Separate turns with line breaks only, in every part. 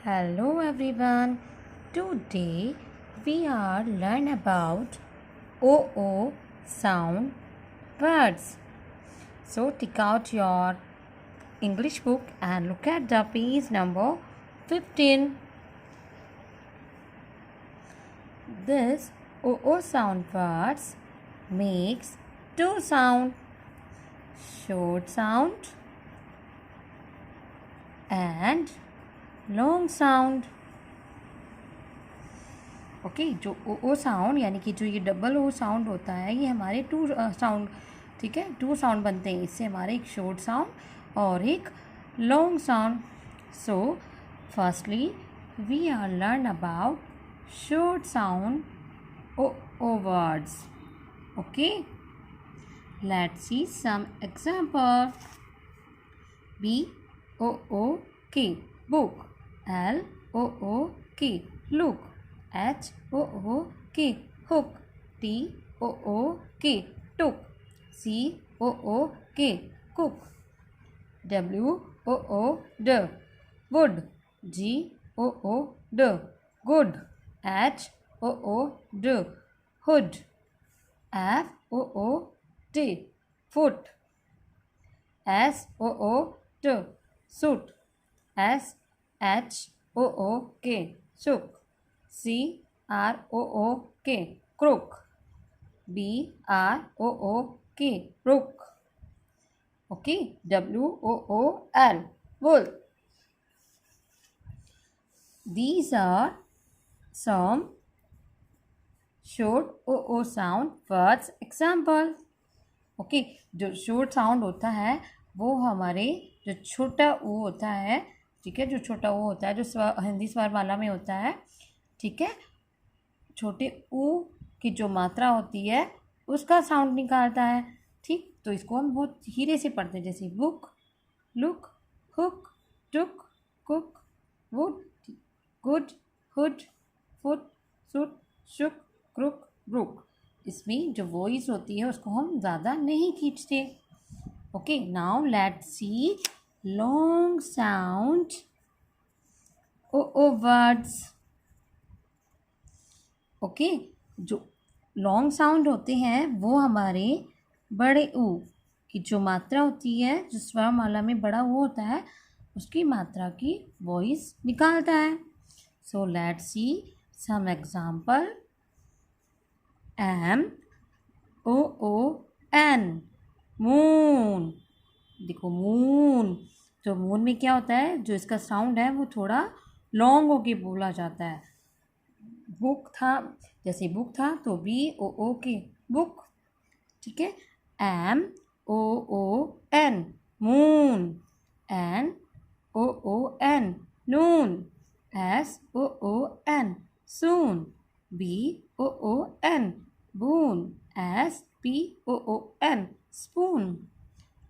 Hello everyone. Today we are learn about OO sound words. So take out your English book and look at the page number 15. This OO sound words makes two sound, short sound and long sound. Okay जो ओ sound यानी कि जो ये double O sound होता है ये हमारे to sound, ठीक है, टू साउंड बनते हैं। इससे हमारे एक शॉर्ट साउंड और एक long sound. So firstly we are learn about short sound O words. Okay, let's see some example. B O K book, L O K look, HOOK hook, TOOK took, COOK cook, WOOD wood, GOOD good, HOOD hood, FOOD foot, SOOD suit, SHOOK shook, CROOK crook, BROOK brook. Okay, WOOL wool. These are some short OO sound words example. Okay, जो short sound होता है वो हमारे जो छोटा ओ होता है, ठीक है, जो छोटा ओ होता है जो हिंदी स्वरमाला में होता है, ठीक है, छोटे ऊ की जो मात्रा होती है उसका साउंड निकालता है। ठीक, तो इसको हम बहुत धीरे से पढ़ते हैं, जैसे book, look, hook, took, cook, wood, good, hood, foot, soot, shook, crook, brook. इसमें जो वॉइस होती है उसको हम ज़्यादा नहीं खींचते। Okay, now let's see long sound O words. Okay, जो लॉन्ग साउंड होते हैं वो हमारे बड़े ऊ की जो मात्रा होती है, जो स्वरमाला में बड़ा ऊ होता है उसकी मात्रा की वॉइस निकालता है। So let's see some example. MOON moon. देखो मून, तो मून में क्या होता है, जो इसका साउंड है वो थोड़ा लॉन्ग होके बोला जाता है। बुक था, जैसे बुक था तो BOOK बुक, ठीक है। MOON moon, NOON Noon, SOON soon, BOON boon, SPOON spoon,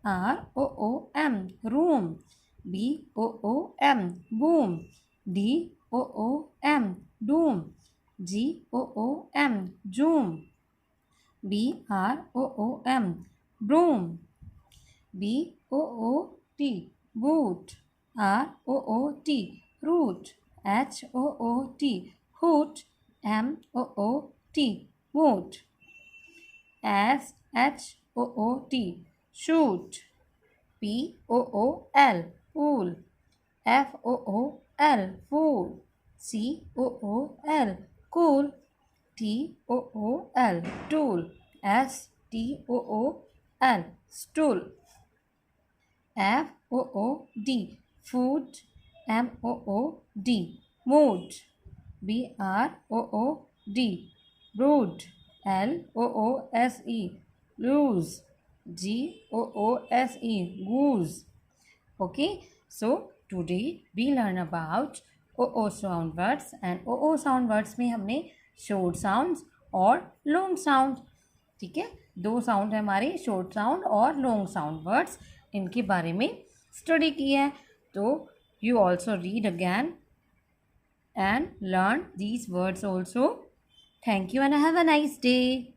ROOM room, BOOM boom, DOOM doom, GOOM zoom, BROOM broom, BOOT boot, ROOT root, HOOT hoot, MOOT moot, SHOOT shoot, POOL pool, FOOL fool, COOL cool, TOOL tool, STOOL stool, FOOD food, MOOD mood, BROOD brood, LOOSE lose, GOOSE goose. Okay, so today we learn about OO sound words, and OO sound words में हमने short sounds और long sound, ठीक है, दो sound है हमारे, short sound और long sound words, इनके बारे में स्टडी की है। तो you also read again and learn these words also. Thank you and have a nice day.